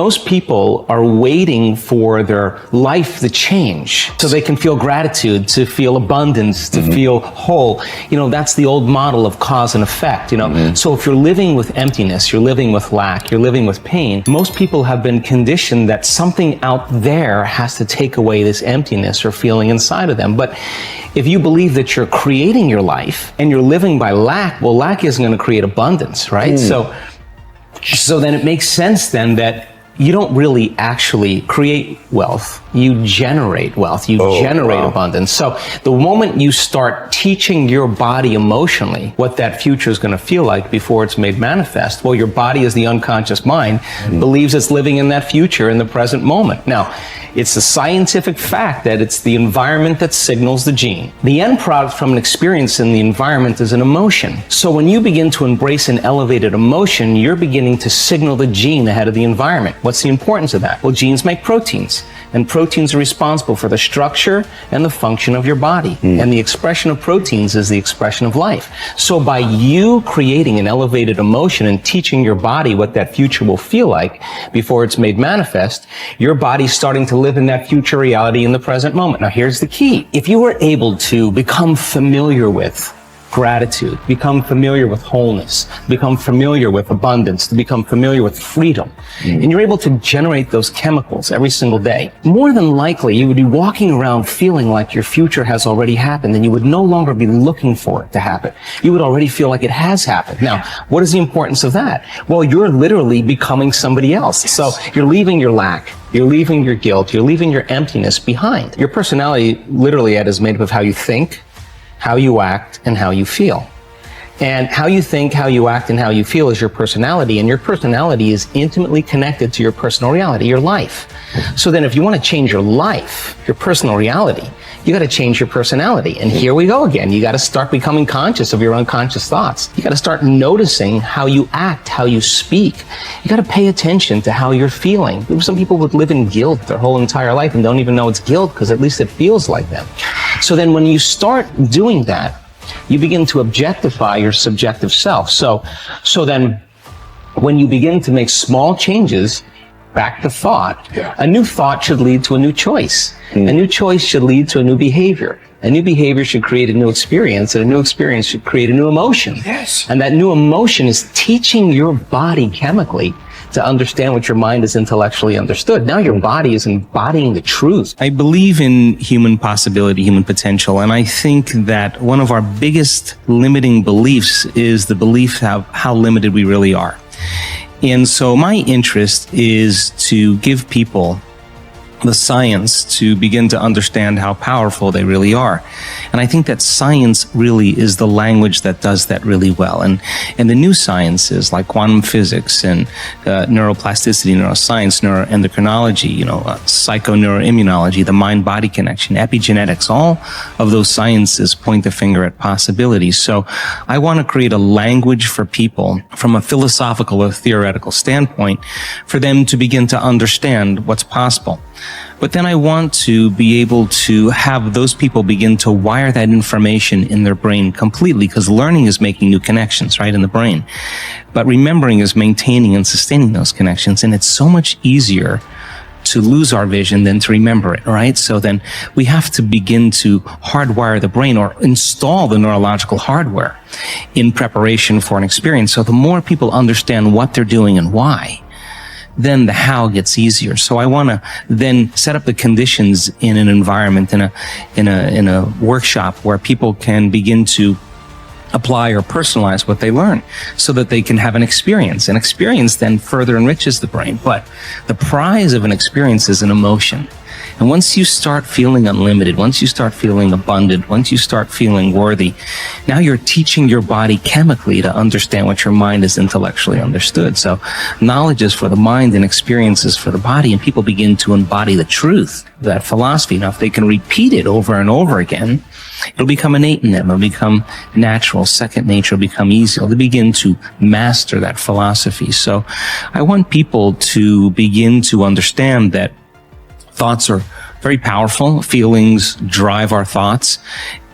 Most people are waiting for their life to change so they can feel gratitude, to feel abundance, to feel whole. You know, that's the old model of cause and effect, you know. So if you're living with emptiness, you're living with lack, you're living with pain, most people have been conditioned that something out there has to take away this emptiness or feeling inside of them. But if you believe that you're creating your life and you're living by lack, well, lack isn't going to create abundance, right? So then it makes sense then that you don't really actually create wealth. You generate wealth. You generate abundance. So the moment you start teaching your body emotionally what that future is going to feel like before it's made manifest, well, your body, as the unconscious mind, believes it's living in that future in the present moment. Now, it's a scientific fact that it's the environment that signals the gene. The end product from an experience in the environment is an emotion. So when you begin to embrace an elevated emotion, you're beginning to signal the gene ahead of the environment. What's the importance of that? Well, genes make proteins, and proteins are responsible for the structure and the function of your body. And the expression of proteins is the expression of life. So by you creating an elevated emotion and teaching your body what that future will feel like before it's made manifest, your body's starting to live in that future reality in the present moment. Now, here's the key. If you were able to become familiar with gratitude, become familiar with wholeness, become familiar with abundance, to become familiar with freedom, and you're able to generate those chemicals every single day, more than likely you would be walking around feeling like your future has already happened, and you would no longer be looking for it to happen. You would already feel like it has happened. Now, what is the importance of that? Well, you're literally becoming somebody else. So you're leaving your lack, you're leaving your guilt, you're leaving your emptiness behind. Your personality, literally, Ed, is made up of how you think, how you act, and how you feel. And how you think, how you act, and how you feel is your personality, and your personality is intimately connected to your personal reality, your life. So then if you want to change your life, your personal reality, you got to change your personality. And here we go again. You got to start becoming conscious of your unconscious thoughts. You got to start noticing how you act, how you speak. You got to pay attention to how you're feeling. Some people would live in guilt their whole entire life and don't even know it's guilt because at least it feels like them. So then when you start doing that, you begin to objectify your subjective self. So then when you begin to make small changes, back to thought, a new thought should lead to a new choice. A new choice should lead to a new behavior. A new behavior should create a new experience, and a new experience should create a new emotion. Yes. And that new emotion is teaching your body chemically to understand what your mind has intellectually understood. Now your body is embodying the truth. I believe in human possibility, human potential, and I think that one of our biggest limiting beliefs is the belief of how limited we really are. And so my interest is to give people the science to begin to understand how powerful they really are. And I think that science really is the language that does that really well. And the new sciences like quantum physics and neuroplasticity, neuroscience, neuroendocrinology, psychoneuroimmunology, the mind-body connection, epigenetics, all of those sciences point the finger at possibilities. So I want to create a language for people from a philosophical or theoretical standpoint for them to begin to understand what's possible. But then I want to be able to have those people begin to wire that information in their brain completely, because learning is making new connections, right, in the brain. But remembering is maintaining and sustaining those connections. And it's so much easier to lose our vision than to remember it, right? So then we have to begin to hardwire the brain or install the neurological hardware in preparation for an experience. So the more people understand what they're doing and why, then the how gets easier. So I want to then set up the conditions in an environment, in a workshop where people can begin to apply or personalize what they learn so that they can have an experience. An experience then further enriches the brain. But the prize of an experience is an emotion. And once you start feeling unlimited, once you start feeling abundant, once you start feeling worthy, now you're teaching your body chemically to understand what your mind has intellectually understood. So knowledge is for the mind and experiences for the body, and people begin to embody the truth of that philosophy. Now, if they can repeat it over and over again, it'll become innate in them. It'll become natural, second nature. It'll become easy. They'll begin to master that philosophy. So I want people to begin to understand that thoughts are very powerful. Feelings drive our thoughts,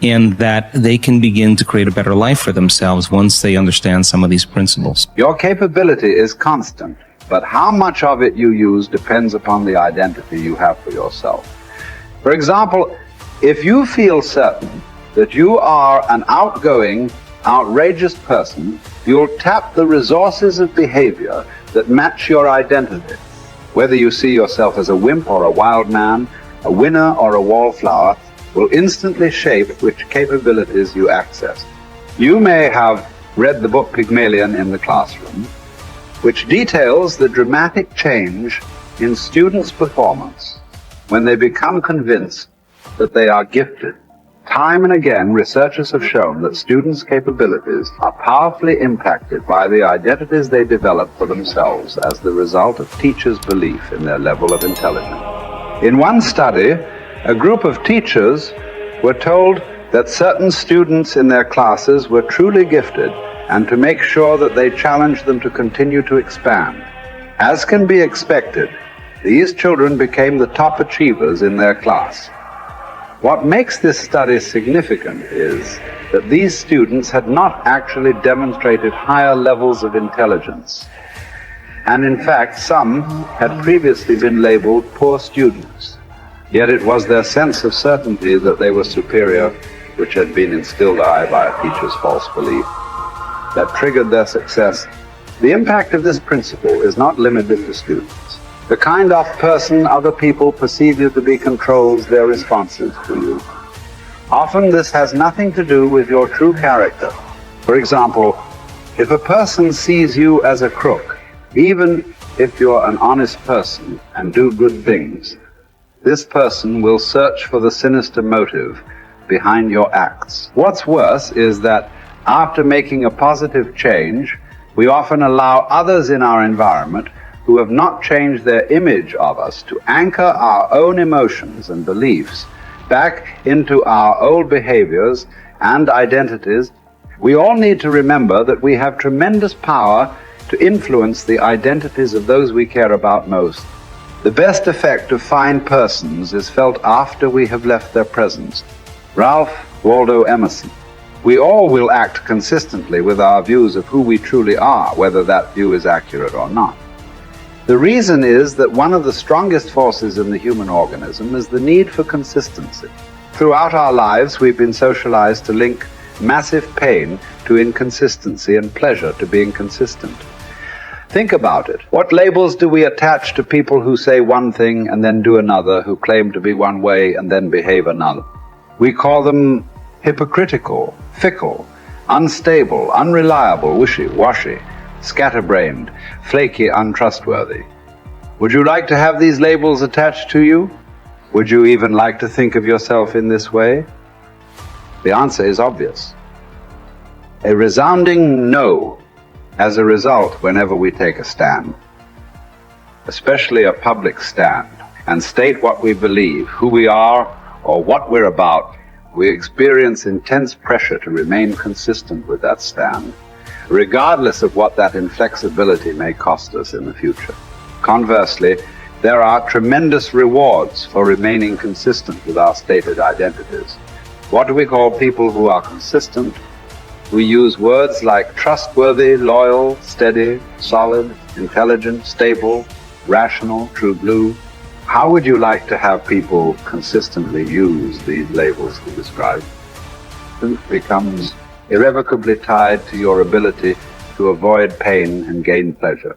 and that they can begin to create a better life for themselves once they understand some of these principles. Your capability is constant. but how much of it you use depends upon the identity you have for yourself. For example, if you feel certain that you are an outgoing, outrageous person, you'll tap the resources of behavior that match your identity. Whether you see yourself as a wimp or a wild man, a winner or a wallflower, will instantly shape which capabilities you access. You may have read the book Pygmalion in the classroom, which details the dramatic change in students' performance when they become convinced that they are gifted. Time and again, researchers have shown that students' capabilities are powerfully impacted by the identities they develop for themselves as the result of teachers' belief in their level of intelligence. In one study, a group of teachers were told that certain students in their classes were truly gifted and to make sure that they challenged them to continue to expand. As can be expected, these children became the top achievers in their class. What makes this study significant is that these students had not actually demonstrated higher levels of intelligence. And in fact, some had previously been labeled poor students. Yet it was their sense of certainty that they were superior, which had been instilled by a teacher's false belief, that triggered their success. The impact of this principle is not limited to students. The kind of person other people perceive you to be controls their responses to you. Often this has nothing to do with your true character. For example, if a person sees you as a crook, even if you're an honest person and do good things, this person will search for the sinister motive behind your acts. What's worse is that after making a positive change, we often allow others in our environment who have not changed their image of us to anchor our own emotions and beliefs back into our old behaviors and identities. We all need to remember that we have tremendous power to influence the identities of those we care about most. The best effect of fine persons is felt after we have left their presence. Ralph Waldo Emerson. We all will act consistently with our views of who we truly are, whether that view is accurate or not. The reason is that one of the strongest forces in the human organism is the need for consistency. Throughout our lives, we've been socialized to link massive pain to inconsistency and pleasure to being consistent. Think about it. What labels do we attach to people who say one thing and then do another, who claim to be one way and then behave another? We call them hypocritical, fickle, unstable, unreliable, wishy-washy, scatterbrained, flaky, untrustworthy. Would you like to have these labels attached to you? Would you even like to think of yourself in this way? The answer is obvious. A resounding no as a result whenever we take a stand, especially a public stand, and state what we believe, who we are, or what we're about. We experience intense pressure to remain consistent with that stand, regardless of what that inflexibility may cost us in the future. Conversely, there are tremendous rewards for remaining consistent with our stated identities. What do we call people who are consistent? We use words like trustworthy, loyal, steady, solid, intelligent, stable, rational, true blue. How would you like to have people consistently use these labels to describe? It becomes irrevocably tied to your ability to avoid pain and gain pleasure.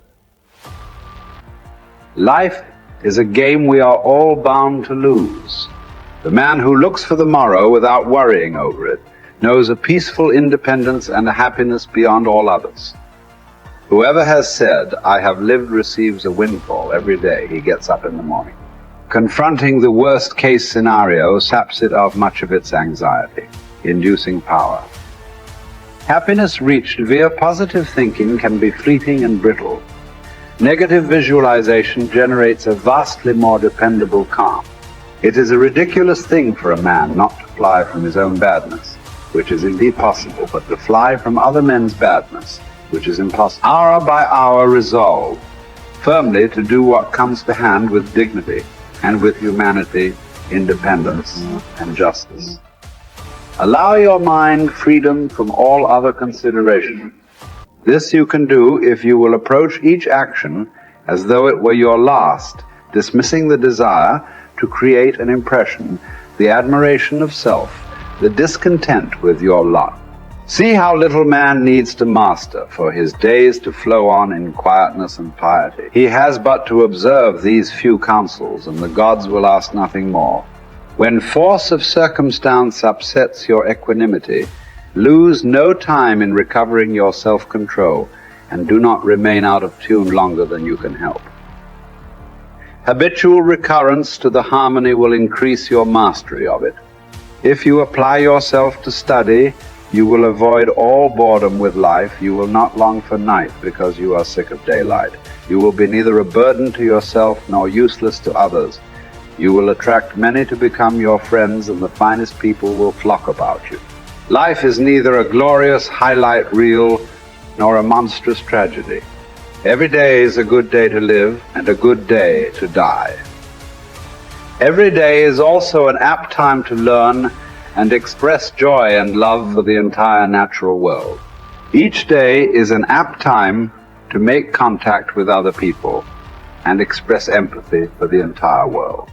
Life is a game we are all bound to lose. The man who looks for the morrow without worrying over it knows a peaceful independence and a happiness beyond all others. Whoever has said, "I have lived," receives a windfall every day he gets up in the morning. Confronting the worst-case scenario saps it of much of its anxiety, inducing power. Happiness reached via positive thinking can be fleeting and brittle. Negative visualization generates a vastly more dependable calm. It is a ridiculous thing for a man not to fly from his own badness, which is indeed possible, but to fly from other men's badness, which is impossible. Hour by hour resolve firmly to do what comes to hand with dignity and with humanity, independence, and justice. Allow your mind freedom from all other consideration. This you can do if you will approach each action as though it were your last, dismissing the desire to create an impression, the admiration of self, the discontent with your lot. See how little man needs to master for his days to flow on in quietness and piety. He has but to observe these few counsels, and the gods will ask nothing more. When force of circumstance upsets your equanimity, lose no time in recovering your self-control, and do not remain out of tune longer than you can help. Habitual recurrence to the harmony will increase your mastery of it. If you apply yourself to study, you will avoid all boredom with life. You will not long for night because you are sick of daylight. You will be neither a burden to yourself nor useless to others. You will attract many to become your friends, and the finest people will flock about you. Life is neither a glorious highlight reel nor a monstrous tragedy. Every day is a good day to live and a good day to die. Every day is also an apt time to learn and express joy and love for the entire natural world. Each day is an apt time to make contact with other people and express empathy for the entire world.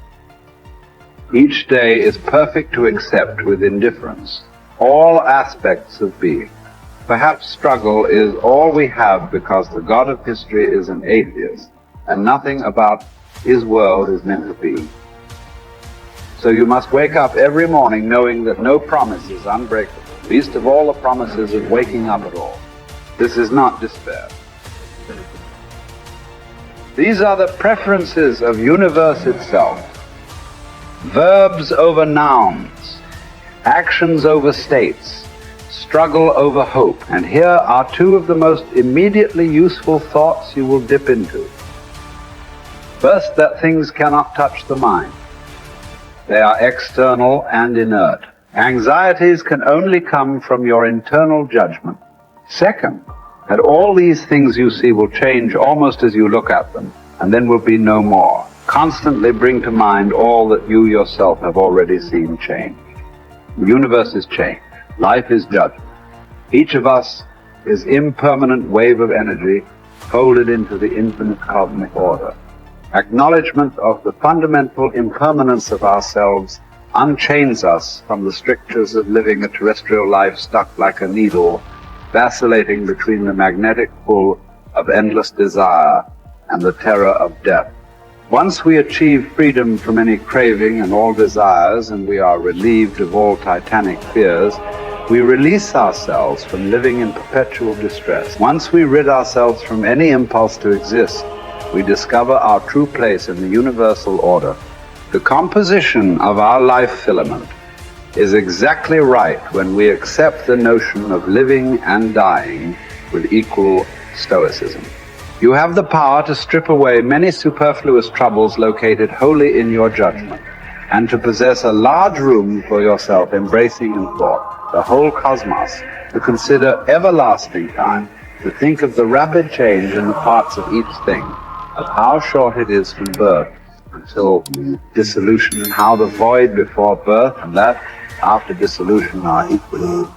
Each day is perfect to accept with indifference all aspects of being. Perhaps struggle is all we have because the God of history is an atheist and nothing about his world is meant to be. So you must wake up every morning knowing that no promise is unbreakable, least of all the promises of waking up at all. This is not despair. These are the preferences of universe itself. Verbs over nouns, actions over states, struggle over hope. And here are two of the most immediately useful thoughts you will dip into. First, that things cannot touch the mind. They are external and inert. Anxieties can only come from your internal judgment. Second, that all these things you see will change almost as you look at them, and then will be no more. Constantly bring to mind all that you yourself have already seen change. The universe is change. Life is judgment. Each of us is impermanent wave of energy folded into the infinite cosmic order. Acknowledgement of the fundamental impermanence of ourselves unchains us from the strictures of living a terrestrial life stuck like a needle, vacillating between the magnetic pull of endless desire and the terror of death. Once we achieve freedom from any craving and all desires, and we are relieved of all titanic fears, we release ourselves from living in perpetual distress. Once we rid ourselves from any impulse to exist, we discover our true place in the universal order. The composition of our life filament is exactly right when we accept the notion of living and dying with equal stoicism. You have the power to strip away many superfluous troubles located wholly in your judgment, and to possess a large room for yourself, embracing in thought the whole cosmos, to consider everlasting time, to think of the rapid change in the parts of each thing, of how short it is from birth until dissolution, and how the void before birth and that after dissolution are equally